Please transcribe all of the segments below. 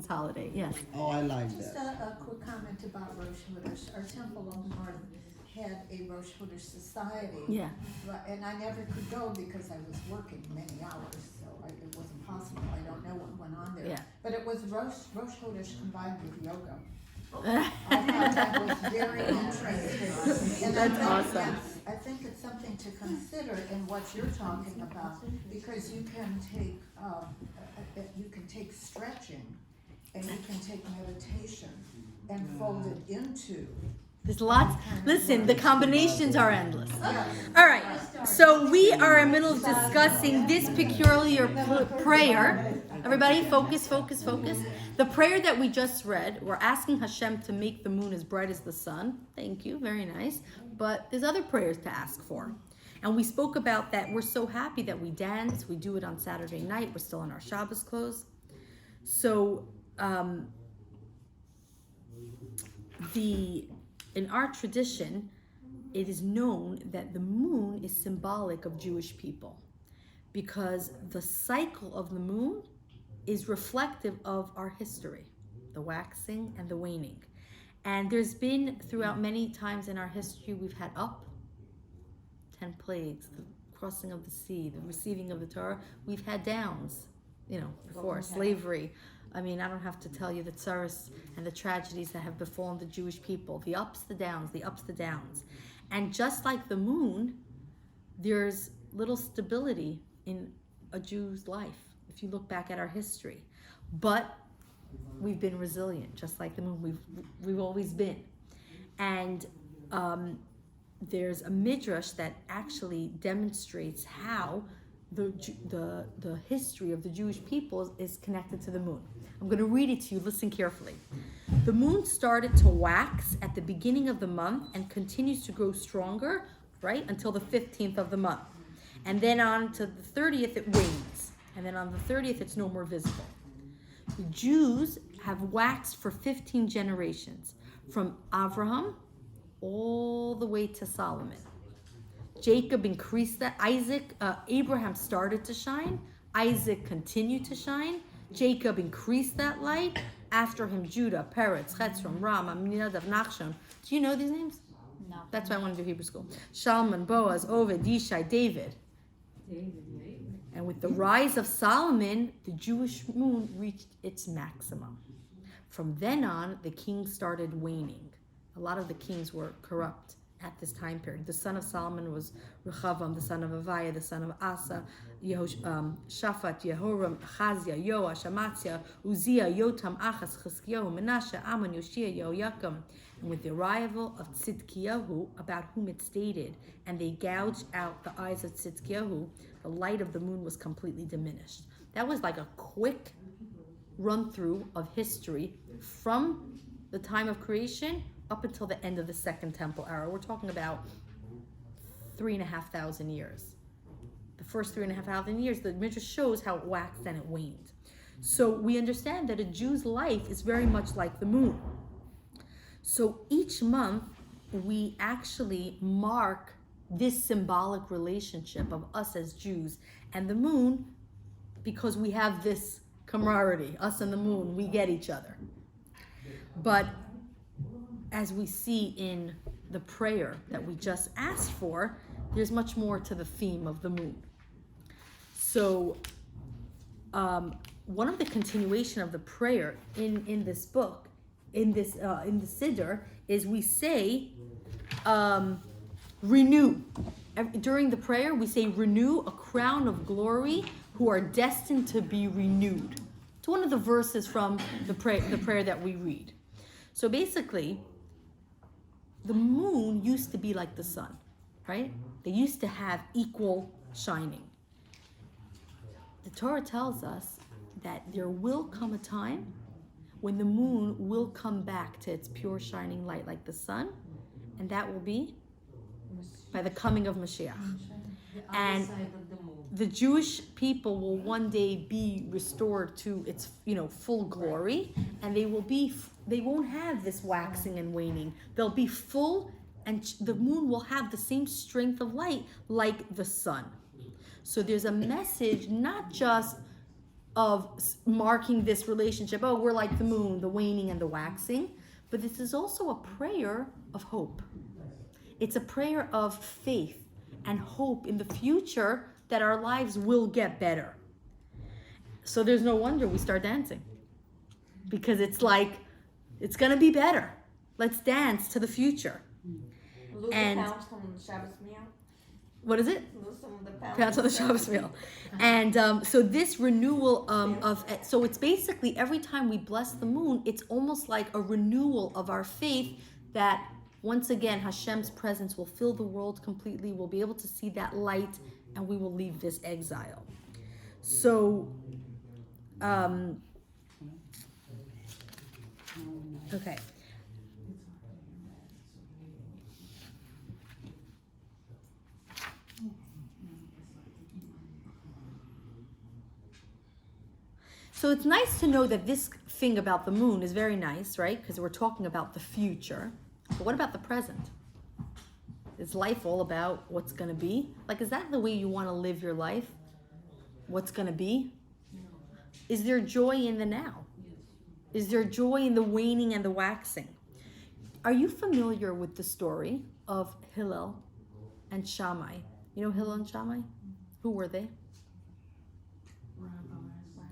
holiday. Yes. Oh, I like Just that. a quick comment about Rosh Chodesh. Our temple up north had a Rosh Chodesh society. Yeah. And I never could go because I was working many hours, so it wasn't possible. I don't know what went on there. Yeah. But it was Rosh Chodesh combined with yoga. I thought that was very interesting. And That's awesome. yes, I think it's something to consider in what you're talking about, because you can take stretching and you can take meditation and fold it into. There's lots. Listen, the combinations are endless. Yes. All right. So we are in the middle of discussing this peculiar prayer. Everybody, focus, focus, focus. The prayer that we just read, we're asking Hashem to make the moon as bright as the sun. Thank you. Very nice. But there's other prayers to ask for. And we spoke about that. We're so happy that we dance. We do it on Saturday night. We're still in our Shabbos clothes. So, in our tradition, it is known that the moon is symbolic of Jewish people because the cycle of the moon is reflective of our history, the waxing and the waning. And there's been, throughout many times in our history, we've had 10 plagues, the crossing of the sea, the receiving of the Torah. We've had downs, before, slavery. I mean, I don't have to tell you the tsaris and the tragedies that have befallen the Jewish people, the ups, the downs, the ups, the downs. And just like the moon, there's little stability in a Jew's life, if you look back at our history. But we've been resilient, just like the moon. We've always been. And there's a midrash that actually demonstrates how the history of the Jewish people is connected to the moon. I'm going to read it to you. Listen carefully. The moon started to wax at the beginning of the month and continues to grow stronger, right, until the 15th of the month. And then on to the 30th, it wanes. And then on the 30th, it's no more visible. The Jews have waxed for 15 generations, from Abraham all the way to Solomon. Jacob increased that. Abraham started to shine. Isaac continued to shine. Jacob increased that light. After him, Judah, Peretz, Chetzron, Ram, Aminadab, Nachshon. Do you know these names? No. That's why I want to do Hebrew school. Shalman, Boaz, Oved, Yishai, David. And with the rise of Solomon, the Jewish moon reached its maximum. From then on, the kings started waning. A lot of the kings were corrupt at this time period. The son of Solomon was Rechavam, the son of Aviah, the son of Asa, Shaphat, Yehoram, Achaziah, Yoash, Amaziah, Uzziah, Yotam, Achaz, Chizkiyahu, Menashe, Amon, Yoshia, Yehoiakim. And with the arrival of Tzidkiyahu, about whom it stated, and they gouged out the eyes of Tzidkiyahu, the light of the moon was completely diminished. That was like a quick run through of history from the time of creation up until the end of the Second Temple era. We're talking about 3,500 years. The first 3,500 years, the Midrash shows how it waxed and it waned. So we understand that a Jew's life is very much like the moon. So each month we actually mark this symbolic relationship of us as Jews and the moon, because we have this camaraderie, us and the moon, we get each other. But as we see in the prayer that we just asked for, there's much more to the theme of the moon. So one of the continuation of the prayer in this book, in the Siddur, is we say, renew. During the prayer, we say, renew a crown of glory who are destined to be renewed. It's one of the verses from the prayer that we read. So basically, the moon used to be like the sun, right? They used to have equal shining. The Torah tells us that there will come a time when the moon will come back to its pure shining light like the sun, and that will be by the coming of Mashiach. And the Jewish people will one day be restored to its, full glory, and they won't have this waxing and waning. They'll be full, and the moon will have the same strength of light like the sun. So there's a message not just of marking this relationship. Oh, we're like the moon, the waning and the waxing. But this is also a prayer of hope. It's a prayer of faith and hope in the future that our lives will get better. So there's no wonder we start dancing. Because it's like, it's going to be better. Let's dance to the future. Lose And- the pounds from the Shabbos meal. What is it? Lose some of the pounds. Pounds on the Shabbos meal. And so this renewal so it's basically every time we bless the moon, it's almost like a renewal of our faith that once again Hashem's presence will fill the world completely. We'll be able to see that light and we will leave this exile. So, okay. So it's nice to know that this thing about the moon is very nice, right? Because we're talking about the future. But what about the present? Is life all about what's going to be? Like, is that the way you want to live your life? What's going to be? Is there joy in the now? Is there joy in the waning and the waxing? Are you familiar with the story of Hillel and Shammai? You know Hillel and Shammai? Who were they?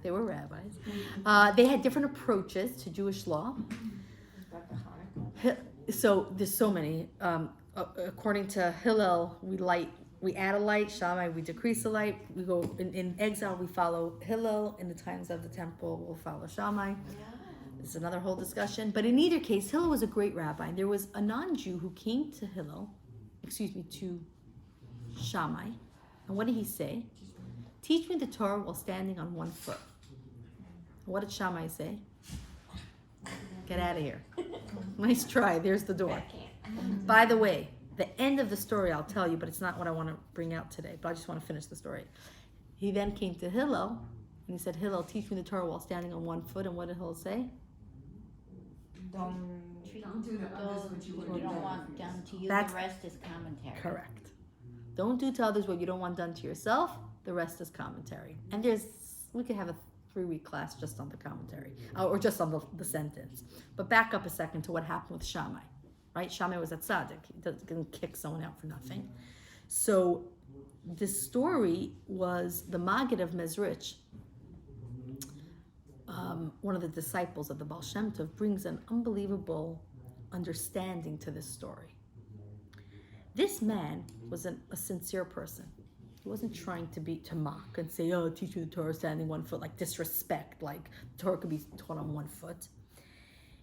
They were rabbis. They had different approaches to Jewish law. So there's so many. According to Hillel, we add a light. Shammai, we decrease a light. We go in exile. We follow Hillel. In the times of the temple, we'll follow Shammai. This is another whole discussion. But in either case, Hillel was a great rabbi. There was a non-Jew who came to to Shammai. And what did he say? Teach me the Torah while standing on one foot. What did Shammai say? Get out of here. Nice try. There's the door. By the way, the end of the story I'll tell you, but it's not what I want to bring out today. But I just want to finish the story. He then came to Hillel, and he said, Hillel, teach me the Torah while standing on one foot. And what did Hillel say? Don't do to others what you You wouldn't don't do. want done to you, That's- the rest is commentary. Correct. Don't do to others what you don't want done to yourself. The rest is commentary. And we could have a 3-week class just on the commentary, or just on the sentence. But back up a second to what happened with Shammai, right? Shammai was a tzaddik. He didn't kick someone out for nothing. So this story was the Maggid of Mezrich, one of the disciples of the Baal Shem Tov, brings an unbelievable understanding to this story. This man was a sincere person. He wasn't trying to mock and say, oh, teach you the Torah standing one foot, like disrespect, like the Torah could be taught on one foot.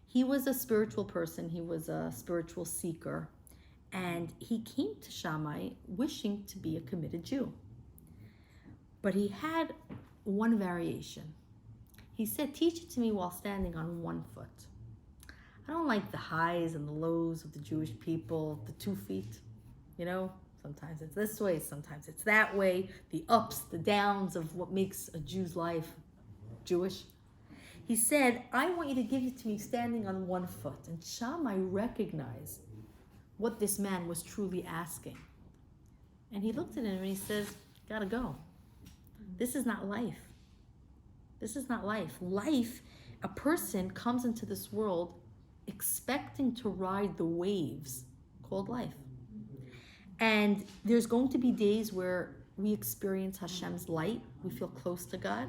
He was a spiritual person. He was a spiritual seeker. And he came to Shammai wishing to be a committed Jew. But he had one variation. He said, teach it to me while standing on one foot. I don't like the highs and the lows of the Jewish people, the 2 feet, you know? Sometimes it's this way, sometimes it's that way, the ups, the downs of what makes a Jew's life Jewish. He said, I want you to give it to me standing on one foot. And Shammai recognized what this man was truly asking. And he looked at him and he says, gotta go. This is not life. This is not life. Life, a person comes into this world expecting to ride the waves called life. And there's going to be days where we experience Hashem's light. We feel close to God.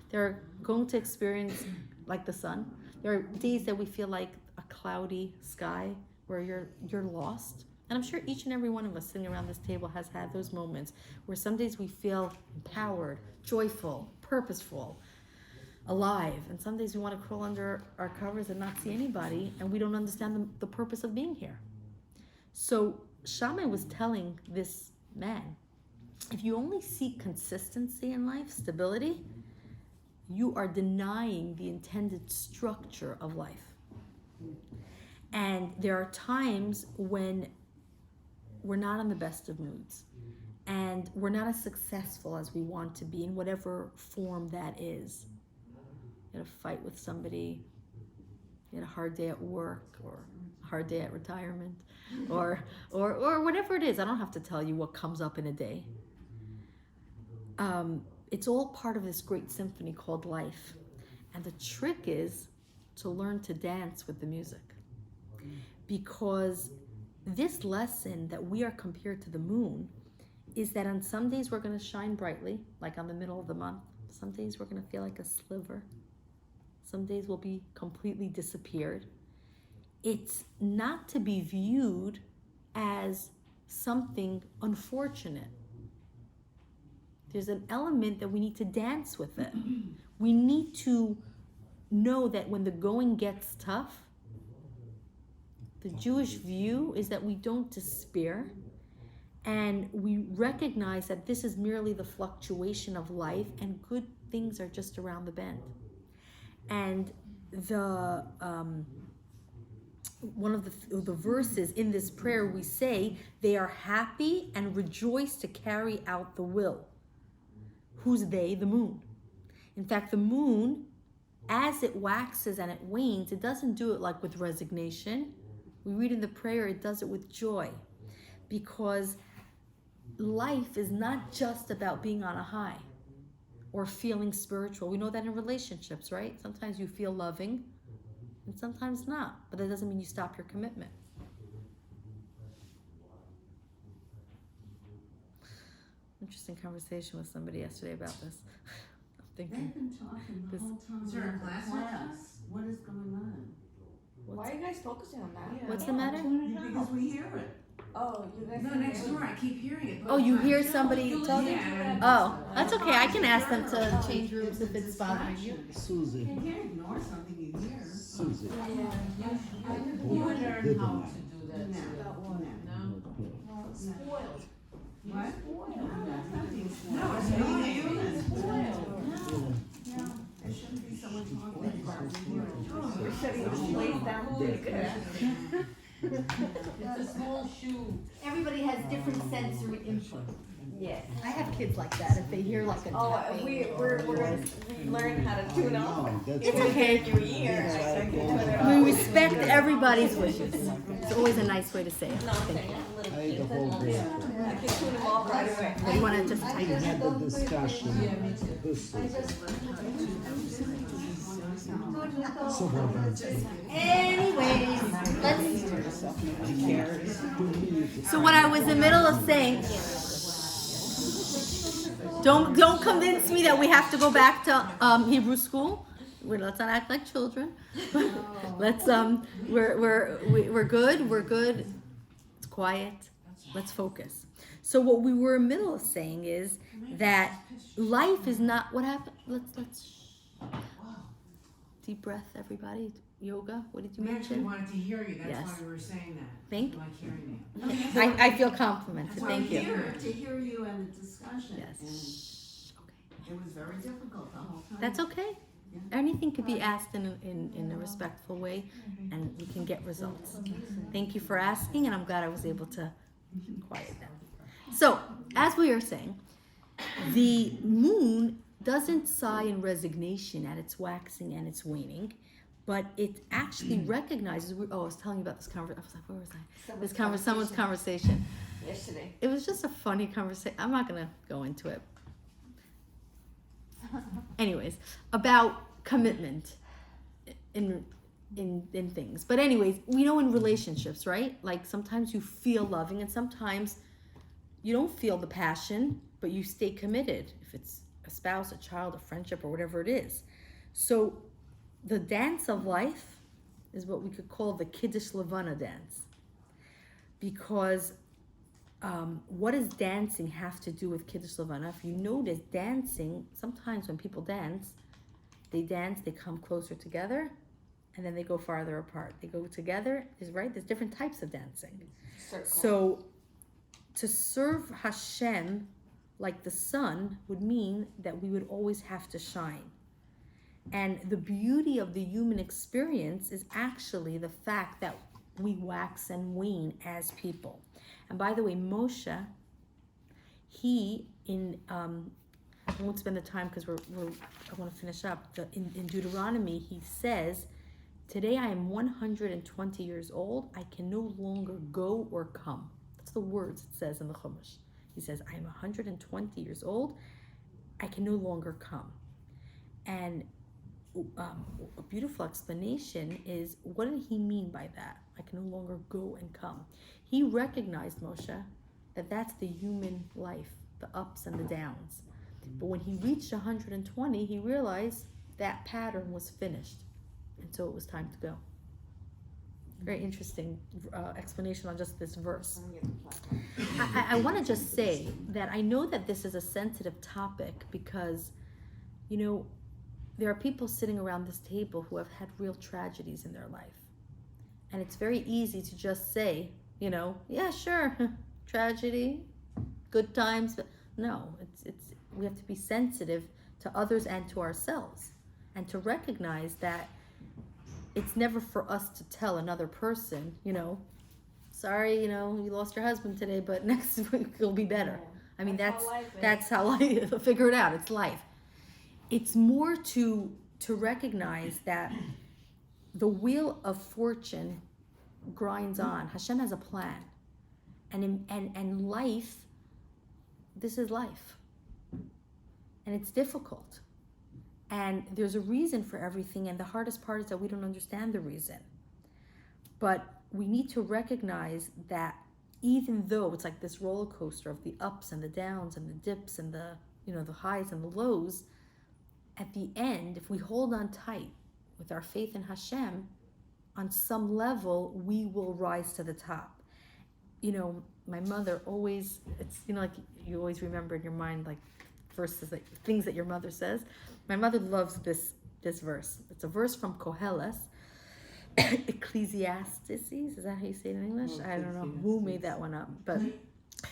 There are going to experience like the sun. There are days that we feel like a cloudy sky where you're lost. And I'm sure each and every one of us sitting around this table has had those moments where some days we feel empowered, joyful, purposeful, alive. And some days we want to crawl under our covers and not see anybody, and we don't understand the purpose of being here. So Shammai was telling this man, if you only seek consistency in life, stability, you are denying the intended structure of life. And there are times when we're not in the best of moods and we're not as successful as we want to be in whatever form that is. You had a fight with somebody, you had a hard day at work or a hard day at retirement or whatever it is. I don't have to tell you what comes up in a day. it's all part of this great symphony called life. And the trick is to learn to dance with the music. Because this lesson that we are compared to the moon is that on some days we're going to shine brightly, like on the middle of the month. Some days we're going to feel like a sliver. Some days we'll be completely disappeared. It's not to be viewed as something unfortunate. There's an element that we need to dance with it. We need to know that when the going gets tough, the Jewish view is that we don't despair, and we recognize that this is merely the fluctuation of life and good things are just around the bend. And the one of the verses in this prayer, we say, they are happy and rejoice to carry out the will. Who's they? The moon. In fact, the moon, as it waxes and it wanes, it doesn't do it like with resignation. We read in the prayer, it does it with joy. Because life is not just about being on a high or feeling spiritual. We know that in relationships, right? Sometimes you feel loving and sometimes not. But that doesn't mean you stop your commitment. Interesting conversation with somebody yesterday about this. I'm thinking, They've been talking the This- whole time. Is there a we're in class class. What is going on? Why are you guys focusing on that? what's the matter? Because we hear it. Oh, you guys. No, can next hear door, I keep hearing it. Oh, you hear somebody talking? Yeah. Oh, that's okay. I can ask them to change rooms if it's bothering you. Susie, You can't ignore something you hear. Susie. You learn how to do that. No. Spoiled. What? Nothing spoiled. No, it's not you. No. There shouldn't be someone talking about We're shutting the place down pretty good. It's a small shoe. Everybody has different sensory input. Yeah. I have kids like that. If they hear like a Oh, tapping, we learn how to tune off. No, that's It's right. okay in your ear. I can turn it off. we respect everybody's wishes. It's always a nice way to say it. No, I'm Thank saying you. I'm a little I ate the kid. whole day. I can tune them off right away. Well, you want to just We type it? had the discussion, this Anyways, so what I was in the middle of saying, don't convince me that we have to go back to Hebrew school. Let's not act like children. Let's we're good. It's quiet. Let's focus. So what we were in the middle of saying is that life is not what happened. Let's deep breath, everybody. Yoga. What did you We actually mention? wanted to hear you, that's Yes. why we were saying that. Thank We like hearing you. I feel complimented. That's why Thank we you. hear To hear you in the discussion. Yes. Okay. And it was very difficult the whole time. That's okay. Yeah. Anything could be asked in a respectful way, and we can get results. Thank you for asking, and I'm glad I was able to quiet them. So, as we are saying, the moon doesn't sigh in resignation at its waxing and its waning, but it actually recognizes. I was telling you about this conversation. I was like, where was I? Someone's conversation. Yesterday. It was just a funny conversation. I'm not gonna go into it. Anyways, about commitment in things. But anyways, we know in relationships, right? Like sometimes you feel loving and sometimes you don't feel the passion, but you stay committed. If it's a spouse, a child, a friendship, or whatever it is. So the dance of life is what we could call the Kiddush Levana dance. Because what does dancing have to do with Kiddush Levana? If you notice, dancing, sometimes when people dance, they come closer together, and then they go farther apart. They go together, there's different types of dancing. Circle. So to serve Hashem like the sun would mean that we would always have to shine. And the beauty of the human experience is actually the fact that we wax and wane as people. And by the way, Moshe, I won't spend the time because I want to finish up. In Deuteronomy, he says, "Today I am 120 years old. I can no longer go or come." That's the words it says in the Chumash. He says, "I am 120 years old. I can no longer come. And a beautiful explanation is, what did he mean by that? I can no longer go and come. He recognized, Moshe, that that's the human life, the ups and the downs. But when he reached 120, he realized that pattern was finished. And so it was time to go. Very interesting explanation on just this verse. I want to just say that I know that this is a sensitive topic because, you know, there are people sitting around this table who have had real tragedies in their life. And it's very easy to just say, you know, yeah, sure, tragedy, good times. But no, we have to be sensitive to others and to ourselves, and to recognize that it's never for us to tell another person, you know, sorry, you know, you lost your husband today, but next week it'll be better. I mean, that's how life, figure it out. It's life. It's more to recognize that the wheel of fortune grinds on. Hashem has a plan, and life, this is life, and it's difficult, and there's a reason for everything. And the hardest part is that we don't understand the reason. But we need to recognize that even though it's like this roller coaster of the ups and the downs and the dips and the, you know, the highs and the lows, at the end, if we hold on tight with our faith in Hashem, on some level, we will rise to the top. You know, my mother always, it's, you know, like you always remember in your mind, like verses, like things that your mother says. My mother loves this verse. It's a verse from Koheles, Ecclesiastes. Is that how you say it in English? I don't know who made that one up, but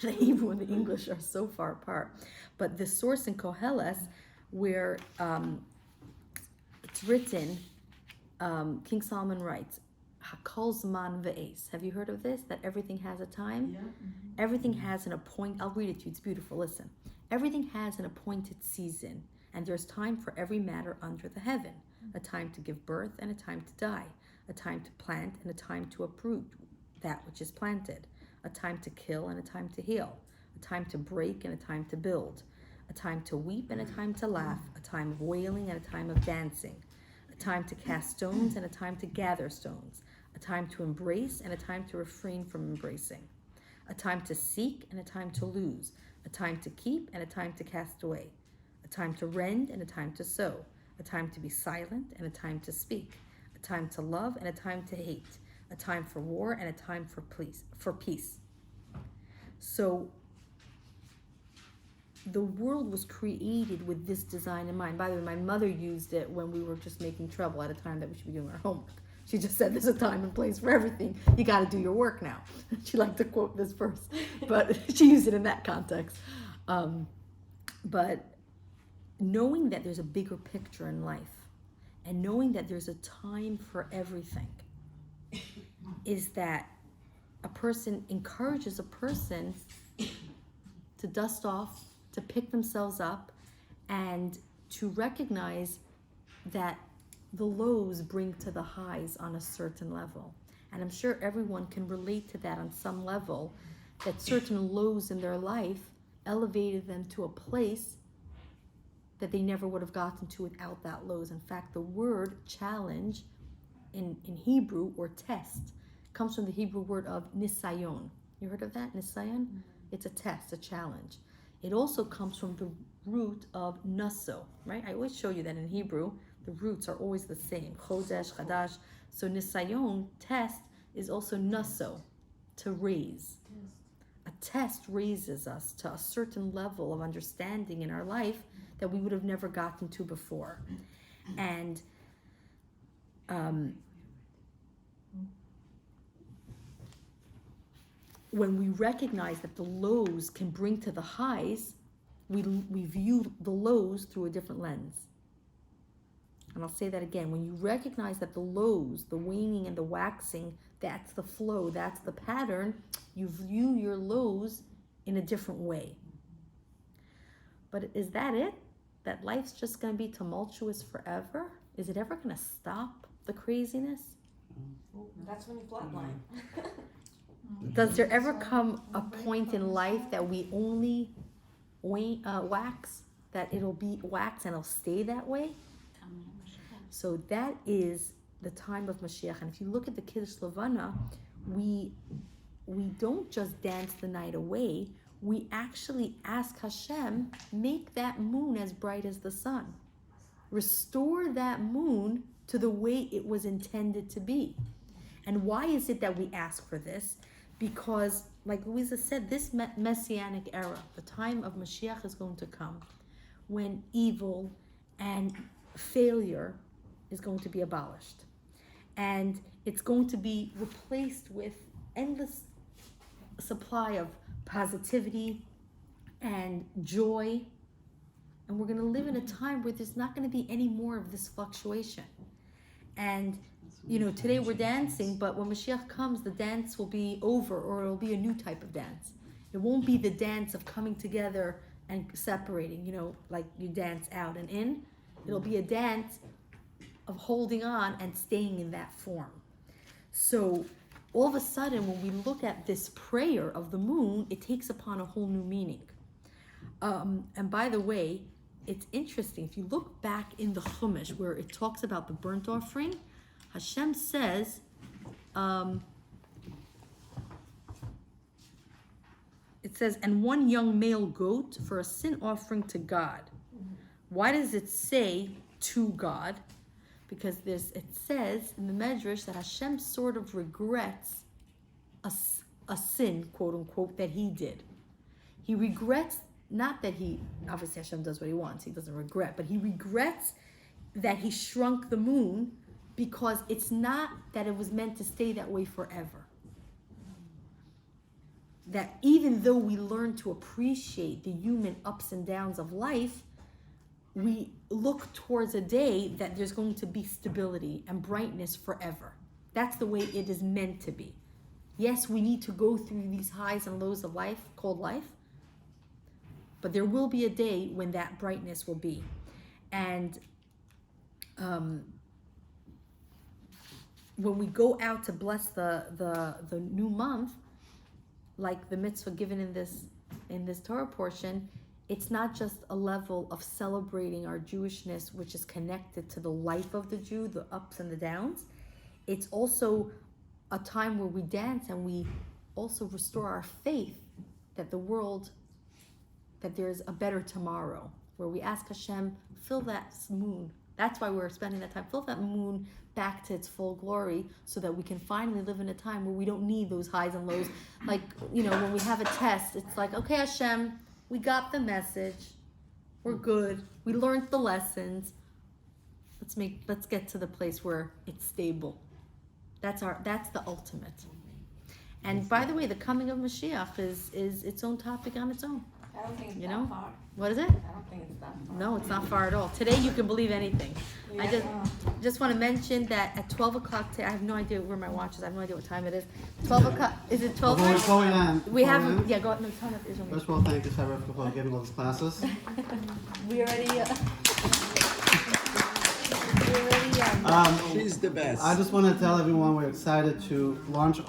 the Hebrew and the English are so far apart. But the source in Koheles, where it's written, King Solomon writes, Hakol Zman Ve'es. Have you heard of this? That everything has a time? Yeah. Everything has an appointed, I'll read it to you, it's beautiful, listen. Everything has an appointed season, and there's time for every matter under the heaven. A time to give birth and a time to die. A time to plant and a time to uproot that which is planted. A time to kill and a time to heal. A time to break and a time to build. A time to weep and a time to laugh. A time of wailing and a time of dancing. A time to cast stones and a time to gather stones. A time to embrace and a time to refrain from embracing. A time to seek and a time to lose. A time to keep and a time to cast away. A time to rend and a time to sow. A time to be silent and a time to speak. A time to love and a time to hate. A time for war and a time for peace. So the world was created with this design in mind. By the way, my mother used it when we were just making trouble at a time that we should be doing our homework. She just said, there's a time and place for everything. You got to do your work now. She liked to quote this verse, but she used it in that context. But knowing that there's a bigger picture in life, and knowing that there's a time for everything, is that a person encourages a person to dust off, to pick themselves up, and to recognize that the lows bring to the highs on a certain level. And I'm sure everyone can relate to that on some level, that certain lows in their life elevated them to a place that they never would have gotten to without that lows. In fact, the word challenge in Hebrew, or test, comes from the Hebrew word of nisayon. You heard of that, nisayon? It's a test, a challenge. It also comes from the root of naso, right? I always show you that in Hebrew, the roots are always the same. Chodesh, chadash. So nisayon, test, is also naso, to raise. A test raises us to a certain level of understanding in our life that we would have never gotten to before. And when we recognize that the lows can bring to the highs, we view the lows through a different lens. And I'll say that again. When you recognize that the lows, the waning and the waxing, that's the flow, that's the pattern, you view your lows in a different way. But is that it? That life's just going to be tumultuous forever? Is it ever going to stop the craziness? That's when you flatline. Does there ever come a point in life that we only wax? that it'll be wax and it'll stay that way. So that is the time of Mashiach. And if you look at the Kiddush Levana, we don't just dance the night away. We actually ask Hashem, make that moon as bright as the sun. Restore that moon to the way it was intended to be. And why is it that we ask for this? Because, like Louisa said, this messianic era, the time of Mashiach is going to come when evil and failure is going to be abolished. And it's going to be replaced with endless supply of positivity and joy. And we're going to live in a time where there's not going to be any more of this fluctuation. And, you know, today we're dancing, but when Mashiach comes, the dance will be over, or it'll be a new type of dance. It won't be the dance of coming together and separating, you know, like you dance out and in. It'll be a dance of holding on and staying in that form. So all of a sudden, when we look at this prayer of the moon, it takes upon a whole new meaning. And by the way, it's interesting. If you look back in the Chumash where it talks about the burnt offering, Hashem says, it says, and one young male goat for a sin offering to God. Why does it say to God? Because it says in the Medrash that Hashem sort of regrets a sin, quote unquote, that he did. He regrets, not that obviously Hashem does what he wants, he doesn't regret, but he regrets that he shrunk the moon because it's not that it was meant to stay that way forever. That even though we learn to appreciate the human ups and downs of life, we look towards a day that there's going to be stability and brightness forever. That's the way it is meant to be. Yes, we need to go through these highs and lows of life, called life, but there will be a day when that brightness will be. And when we go out to bless the new month, like the mitzvah given in this Torah portion, it's not just a level of celebrating our Jewishness, which is connected to the life of the Jew, the ups and the downs. It's also a time where we dance and we also restore our faith that there's a better tomorrow, where we ask Hashem, fill that moon. That's why we're spending that time. Fill that moon back to its full glory so that we can finally live in a time where we don't need those highs and lows. Like, you know, when we have a test, it's like, okay, Hashem, we got the message. We're good. We learned the lessons. Let's get to the place where it's stable. That's the ultimate. And by the way, the coming of Mashiach is its own topic on its own. I don't think it's You that know? far. What is it? I don't think it's that far. No, it's not far at all. Today you can believe anything. Yeah. I just want to mention that at 12 o'clock today, I have no idea where my watch is. I have no idea what time it is. 12 o'clock. Is it 12? Before we end, We have. Yeah, go ahead. No, tell me. First of all, thank you, Sarah, for giving all these classes. We already. She's the best. I just want to tell everyone we're excited to launch our